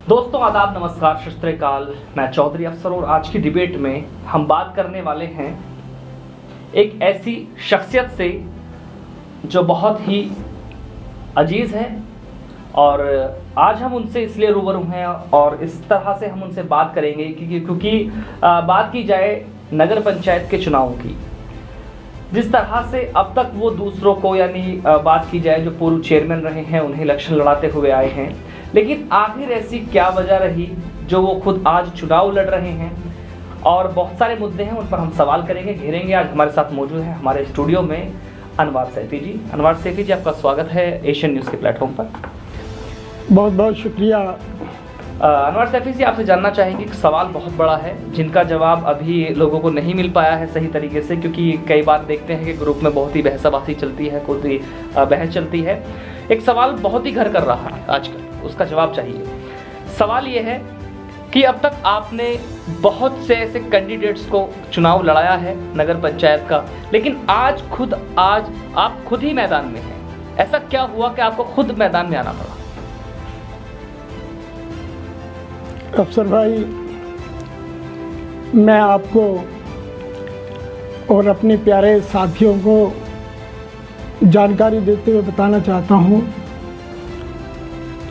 दोस्तों आदाब, नमस्कार, सत श्री अकाल। मैं चौधरी अफसर और आज की डिबेट में हम बात करने वाले हैं एक ऐसी शख्सियत से जो बहुत ही अजीज है और आज हम उनसे इसलिए रूबरू हैं और इस तरह से हम उनसे बात करेंगे क्योंकि बात की जाए नगर पंचायत के चुनावों की, जिस तरह से अब तक वो दूसरों को यानी बात की जाए जो पूर्व चेयरमैन रहे हैं उन्हें इलेक्शन लड़ाते हुए आए हैं, लेकिन आखिर ऐसी क्या वजह रही जो वो खुद आज चुनाव लड़ रहे हैं। और बहुत सारे मुद्दे हैं, उन पर हम सवाल करेंगे, घेरेंगे। आज हमारे साथ मौजूद है हमारे स्टूडियो में अनवार सैफी जी। अनवार सैफी जी, आपका स्वागत है एशियन न्यूज़ के प्लेटफॉर्म पर। बहुत बहुत शुक्रिया। अनवार सैफी जी, आपसे जानना चाहेंगे, एक सवाल बहुत बड़ा है जिनका जवाब अभी लोगों को नहीं मिल पाया है सही तरीके से, क्योंकि कई बार देखते हैं कि ग्रुप में बहुत ही बहसाबाजी चलती है, खुद ही बहस चलती है। एक सवाल बहुत ही घर कर रहा है आजकल, उसका जवाब चाहिए। सवाल ये है कि अब तक आपने बहुत से ऐसे कैंडिडेट्स को चुनाव लड़ाया है नगर पंचायत का, लेकिन आज आप खुद ही मैदान में हैं। ऐसा क्या हुआ कि आपको खुद मैदान में आना पड़ा? अफसर भाई, मैं आपको और अपने प्यारे साथियों को जानकारी देते हुए बताना चाहता हूँ,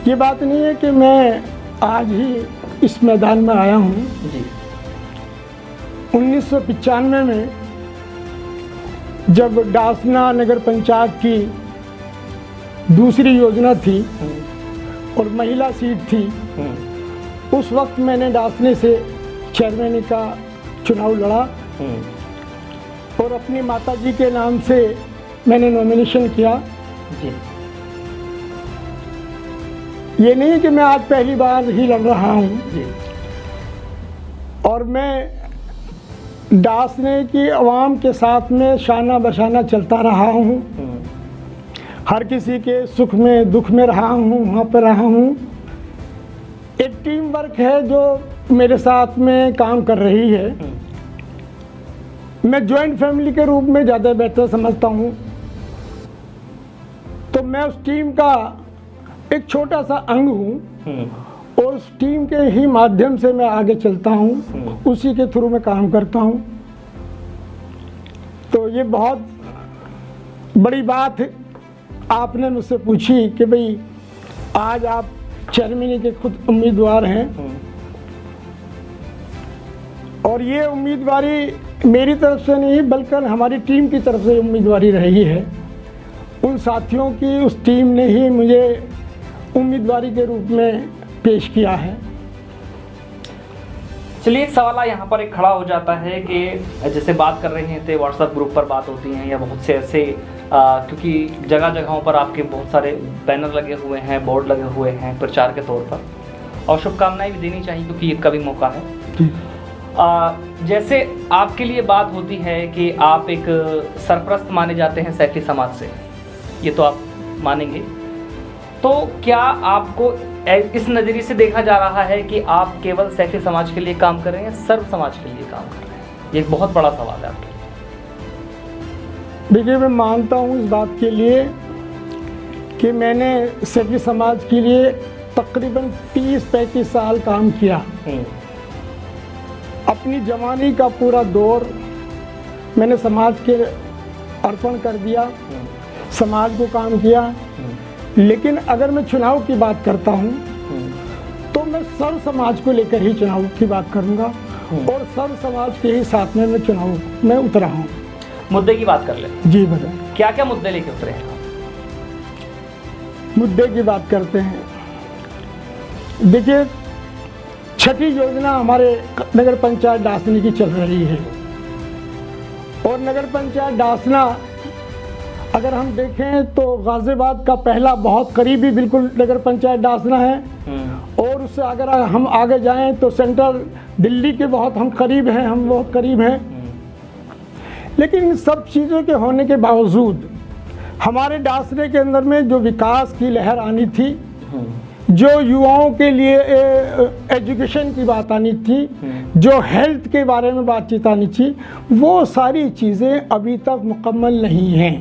ये बात नहीं है कि मैं आज ही इस मैदान में आया हूँ। 1995 में जब डासना नगर पंचायत की दूसरी योजना थी और महिला सीट थी, उस वक्त मैंने डासने से चेयरमैन का चुनाव लड़ा और अपनी माताजी के नाम से मैंने नॉमिनेशन किया। ये नहीं कि मैं आज पहली बार ही लड़ रहा हूँ और मैं डासने की आवाम के साथ में शाना बशाना चलता रहा हूँ। हर किसी के सुख में दुख में रहा हूँ, वहाँ पर रहा हूँ। एक टीम वर्क है जो मेरे साथ में काम कर रही है। मैं जॉइंट फैमिली के रूप में ज़्यादा बेहतर समझता हूँ, तो मैं उस टीम का एक छोटा सा अंग हूँ और उस टीम के ही माध्यम से मैं आगे चलता हूँ, उसी के थ्रू मैं काम करता हूँ। तो ये बहुत बड़ी बात आपने मुझसे पूछी कि भाई आज आप चेयरमैन के खुद उम्मीदवार हैं और ये उम्मीदवारी मेरी तरफ से नहीं बल्कि हमारी टीम की तरफ से उम्मीदवारी रही है। उन साथियों की उस टीम ने ही मुझे उम्मीदवारी के रूप में पेश किया है। चलिए, एक सवाल यहाँ पर एक खड़ा हो जाता है कि जैसे बात कर रहे थे, व्हाट्सएप ग्रुप पर बात होती हैं या बहुत से ऐसे क्योंकि जगह जगहों पर आपके बहुत सारे बैनर लगे हुए हैं, बोर्ड लगे हुए हैं प्रचार के तौर पर, और शुभकामनाएं भी देनी चाहिए क्योंकि इसका भी मौका है। जैसे आपके लिए बात होती है कि आप एक सरपरस्त माने जाते हैं सैफी समाज से, ये तो आप मानेंगे, तो क्या आपको इस नज़रिए से देखा जा रहा है कि आप केवल सैफी समाज के लिए काम कर रहे हैं, सर्व समाज के लिए काम कर रहे हैं? ये एक बहुत बड़ा सवाल है आपके लिए। देखिए, मैं मानता हूँ इस बात के लिए कि मैंने सैफी समाज के लिए तकरीबन 30-35 साल काम किया। अपनी जवानी का पूरा दौर मैंने समाज के अर्पण कर दिया, समाज को काम किया। लेकिन अगर मैं चुनाव की बात करता हूँ तो मैं सर्व समाज को लेकर ही चुनाव की बात करूँगा और सर्व समाज के ही साथ में मैं चुनाव में उतरा हूँ। मुद्दे की बात कर ले। जी बताएं, क्या क्या मुद्दे लेके उतरे हैं? मुद्दे की बात करते हैं। देखिए, छठी योजना हमारे नगर पंचायत डासनी की चल रही है और नगर पंचायत डासना अगर हम देखें तो गाजियाबाद का पहला बहुत करीबी बिल्कुल नगर पंचायत डासना है और उससे अगर हम आगे जाएं तो सेंट्रल दिल्ली के बहुत हम करीब हैं, हम बहुत करीब हैं। लेकिन इन सब चीज़ों के होने के बावजूद हमारे डासने के अंदर में जो विकास की लहर आनी थी, जो युवाओं के लिए एजुकेशन की बात आनी थी, जो हेल्थ के बारे में बातचीत आनी थी, वो सारी चीज़ें अभी तक मुकम्मल नहीं हैं।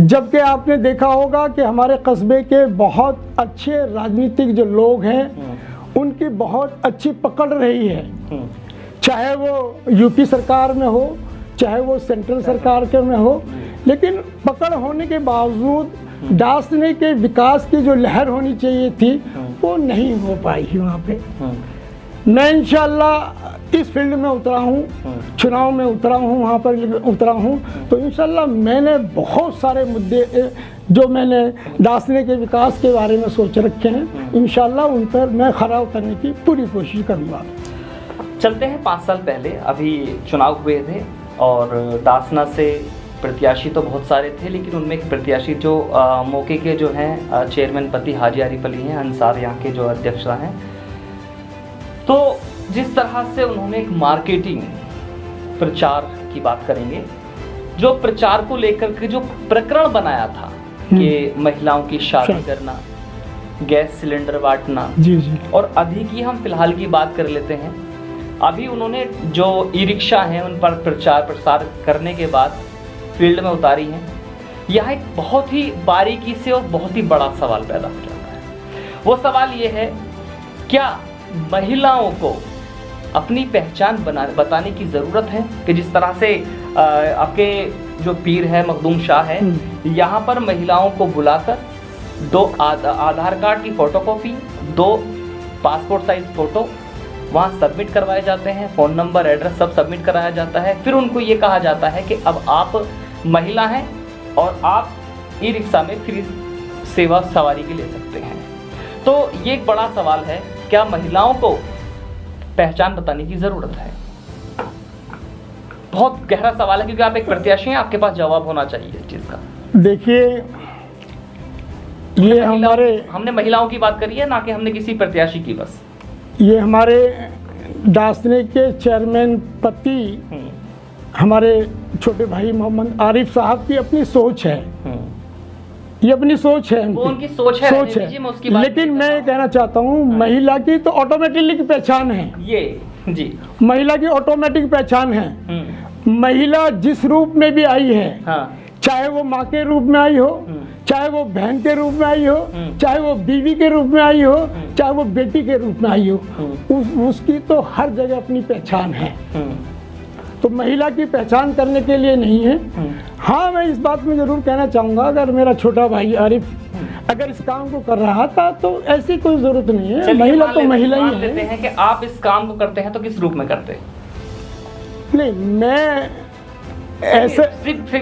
जबकि आपने देखा होगा कि हमारे कस्बे के बहुत अच्छे राजनीतिक जो लोग हैं उनकी बहुत अच्छी पकड़ रही है, चाहे वो यूपी सरकार में हो चाहे वो सेंट्रल सरकार के में हो, लेकिन पकड़ होने के बावजूद डासनी के विकास की जो लहर होनी चाहिए थी वो नहीं हो पाई है वहाँ पे। मैं इंशाल्लाह इस फील्ड में उतरा हूँ, चुनाव में उतरा हूँ, वहाँ पर उतरा हूँ, तो इंशाल्लाह मैंने बहुत सारे मुद्दे जो मैंने डासनी के विकास के बारे में सोच रखे हैं, इंशाल्लाह उन पर मैं खरा उतरने की पूरी कोशिश करूँगा। चलते हैं 5 साल पहले, अभी चुनाव हुए थे और डासना से प्रत्याशी तो बहुत सारे थे, लेकिन उनमें एक प्रत्याशी जो मौके के जो हैं चेयरमैन पति हाजी आरिफ अली हैं, अंसार यहाँ के जो अध्यक्ष हैं, तो जिस तरह से उन्होंने एक मार्केटिंग प्रचार की बात करेंगे, जो प्रचार को लेकर के जो प्रकरण बनाया था कि महिलाओं की शादी करना, गैस सिलेंडर बांटना, जी जी, और अभी की हम फिलहाल की बात कर लेते हैं। अभी उन्होंने जो ई रिक्शा हैं उन पर प्रचार प्रसार करने के बाद फील्ड में उतारी हैं। यह एक बहुत ही बारीकी से और बहुत ही बड़ा सवाल पैदा हो जाता है। वो सवाल ये है, क्या महिलाओं को अपनी पहचान बताने की ज़रूरत है कि जिस तरह से आपके जो पीर है मखदूम शाह है, यहाँ पर महिलाओं को बुलाकर 2 आधार कार्ड की फ़ोटोकॉपी, 2 पासपोर्ट साइज़ फ़ोटो वहाँ सबमिट करवाए जाते हैं, फ़ोन नंबर एड्रेस सब सबमिट कराया जाता है, फिर उनको ये कहा जाता है कि अब आप महिला हैं और आप ई रिक्शा में फ्री सेवा सवारी के ले सकते हैं। तो ये एक बड़ा सवाल है, क्या महिलाओं को पहचान बताने की ज़रूरत है? बहुत गहरा सवाल है, क्योंकि आप एक प्रत्याशी हैं, आपके पास जवाब होना चाहिए इस चीज़ का। देखिए, ये हमने महिलाओं की बात करी है, ना कि हमने किसी प्रत्याशी की। बस ये हमारे डासनी के चेयरमैन पति हमारे छोटे भाई मोहम्मद आरिफ साहब की अपनी सोच है, ये अपनी सोच है, वो उनकी सोच है, लेकिन मैं ये कहना चाहता हूँ महिला की तो ऑटोमेटिकली पहचान है, ये जी महिला की ऑटोमेटिक पहचान है। महिला जिस रूप में भी आई है, चाहे वो माँ के रूप में आई हो, चाहे वो बहन के रूप में आई हो, चाहे वो बीवी के रूप में आई हो, चाहे वो बेटी के रूप में आई हो, उसकी तो हर जगह अपनी पहचान है। तो महिला की पहचान करने के लिए नहीं है। हाँ, मैं इस बात में ज़रूर कहना चाहूँगा, अगर मेरा छोटा भाई आरिफ अगर इस काम को कर रहा था तो ऐसी कोई ज़रूरत नहीं है। महिला तो महिला ही है। लेते हैं कि आप इस काम को करते हैं तो किस रूप में करते हैं? नहीं, मैं ऐसे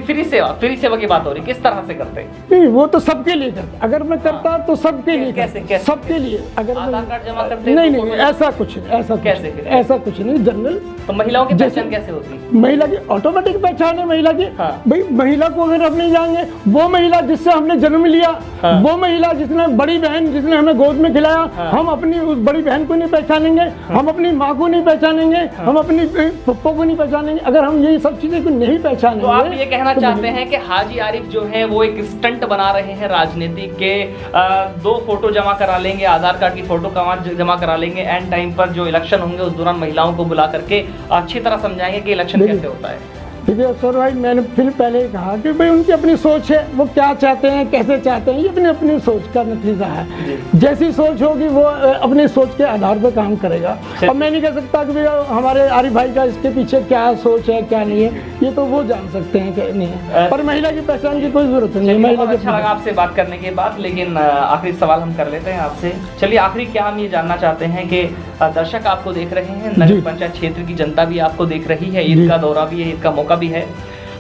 फ्री सेवा की बात हो रही, किस तरह से करते हैं? नहीं, वो तो सबके लिए करते। अगर मैं करता तो सबके लिए, कैसे सबके लिए। अगर आधार कार्ड जमा करते नहीं नहीं, ऐसा कुछ नहीं, ऐसा कुछ नहीं, जनरल। तो महिलाओं की पहचान कैसे होती है? महिला की ऑटोमेटिक पहचान है महिला की। भाई, महिला को अगर हम नहीं जाएंगे, वो महिला जिससे हमने जन्म लिया, वो महिला जिसने बड़ी बहन जिसने हमें गोद में खिलाया, हम अपनी उस बड़ी बहन को नहीं पहचानेंगे, हम अपनी माँ को नहीं पहचानेंगे, हम अपनी पप्पो को नहीं पहचानेंगे, अगर हम यही सब चीजें को नहीं पहचानेंगे। तो आप ये कहना चाहते हैं कि हाजी आरिफ जो है वो एक स्टंट बना रहे हैं राजनीति के, 2 फोटो जमा करा लेंगे, आधार कार्ड की फोटो जमा करा लेंगे, एंड टाइम पर जो इलेक्शन होंगे उस दौरान महिलाओं को बुला करके अच्छी तरह समझाएंगे कि इलेक्शन कैसे होता है। देखिए सर भाई, मैंने फिर पहले ही कहा कि भाई उनकी अपनी सोच है, वो क्या चाहते हैं, कैसे चाहते हैं, ये अपनी अपनी सोच का नतीजा है। जैसी सोच होगी वो अपनी सोच के आधार पर काम करेगा। और मैं नहीं कह सकता कि भैया हमारे आरिफ भाई का इसके पीछे क्या सोच है क्या नहीं है, ये तो वो जान सकते हैं कि नहीं है। पर महिला की पहचान की कोई जरूरत नहीं है। अच्छा लगा आपसे बात करने के बाद, लेकिन आखिरी सवाल हम कर लेते हैं आपसे। चलिए, आखिरी क्या हम ये जानना चाहते हैं कि दर्शक आपको देख रहे हैं, नगर पंचायत क्षेत्र की जनता भी आपको देख रही है, ईद का दौरा भी है, ईद का मौका भी है,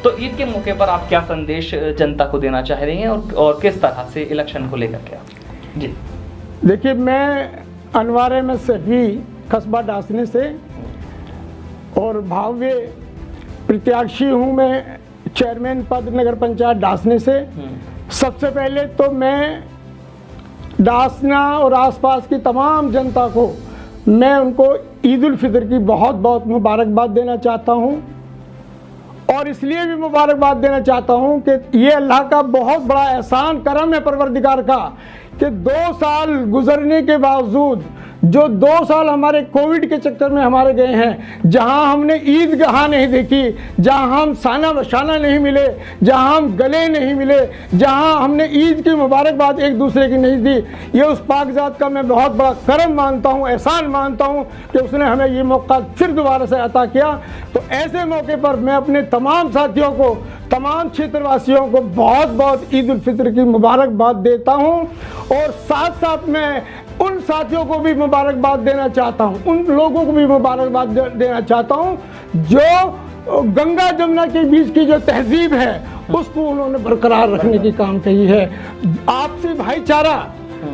तो ईद के मौके पर आप क्या संदेश जनता को देना चाह रहे हैं और किस तरह से इलेक्शन को लेकर के? जी देखिए, मैं अनवार अहमद सैफी कस्बा डासनी से और भाव्य प्रत्याशी हूँ मैं चेयरमैन पद नगर पंचायत डासनी से। सबसे पहले तो मैं डासना और आसपास की तमाम जनता को मैं उनको ईद उल फितर की बहुत बहुत मुबारकबाद देना चाहता हूँ, और इसलिए भी मुबारकबाद देना चाहता हूँ कि ये अल्लाह का बहुत बड़ा एहसान करम है परवरदिगार का कि 2 साल गुजरने के बावजूद जो 2 साल हमारे कोविड के चक्कर में हमारे गए हैं, जहां हमने ईदगाह नहीं देखी, जहां हम साना बशाना नहीं मिले, जहां हम गले नहीं मिले, जहां हमने ईद की मुबारकबाद एक दूसरे की नहीं दी, ये उस पाकज़ात का मैं बहुत बड़ा करम मानता हूँ, एहसान मानता हूँ कि उसने हमें ये मौका फिर दोबारा से अता किया। तो ऐसे मौके पर मैं अपने तमाम साथियों को, तमाम क्षेत्रवासियों को बहुत बहुत ईद उल फित्र की मुबारकबाद देता हूँ। और साथ साथ मैं उन साथियों को भी मुबारकबाद देना चाहता हूँ, उन लोगों को भी मुबारकबाद देना चाहता हूँ जो गंगा जमुना के बीच की जो तहजीब है उसको उन्होंने बरकरार रखने की काम कही है। आपसी भाईचारा,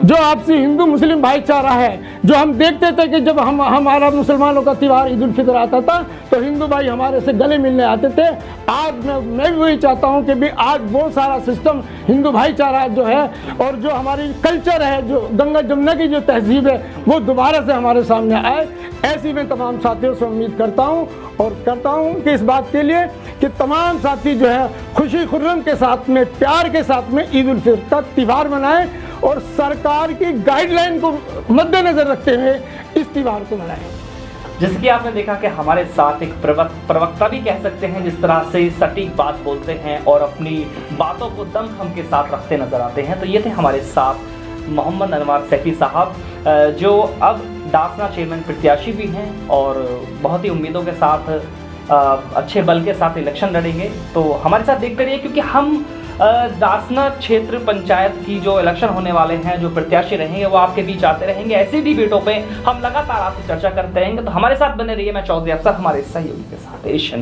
जो आपसी हिंदू मुस्लिम भाईचारा है, जो हम देखते थे कि जब हमारा मुसलमानों का त्यौहार ईद उल फित्र आता था तो हिंदू भाई हमारे से गले मिलने आते थे। आज मैं भी वही चाहता हूँ कि भी आज वो सारा सिस्टम हिंदू भाईचारा जो है और जो हमारी कल्चर है, जो गंगा जमुना की जो तहजीब है, वो दोबारा से हमारे सामने आए। ऐसी मैं तमाम साथियों से उम्मीद करता हूँ और करता हूँ कि इस बात के लिए कि तमाम साथी जो है खुशी खुर्रम के साथ में, प्यार के साथ में ईद उल फित्र का त्यौहार मनाएं और सरकार की गाइडलाइन को मद्देनजर रखते हुए इस त्यौहार को मनाएं। जैसे कि आपने देखा कि हमारे साथ एक प्रवक्ता भी कह सकते हैं, जिस तरह से सटीक बात बोलते हैं और अपनी बातों को दमखम के साथ रखते नजर आते हैं। तो ये थे हमारे साथ मोहम्मद अनवर सैफी साहब, जो अब डासना चेयरमैन प्रत्याशी भी हैं और बहुत ही उम्मीदों के साथ, अच्छे बल के साथ इलेक्शन लड़ेंगे। तो हमारे साथ देखते रहिए, क्योंकि हम डासना क्षेत्र पंचायत की जो इलेक्शन होने वाले हैं, जो प्रत्याशी रहेंगे, वो आपके बीच आते रहेंगे। ऐसी डिबेटों पे हम लगातार आपसे चर्चा करते रहेंगे। तो हमारे साथ बने रहिए। मैं चौधरी अफसर हमारे सहयोगी के साथ एशियन।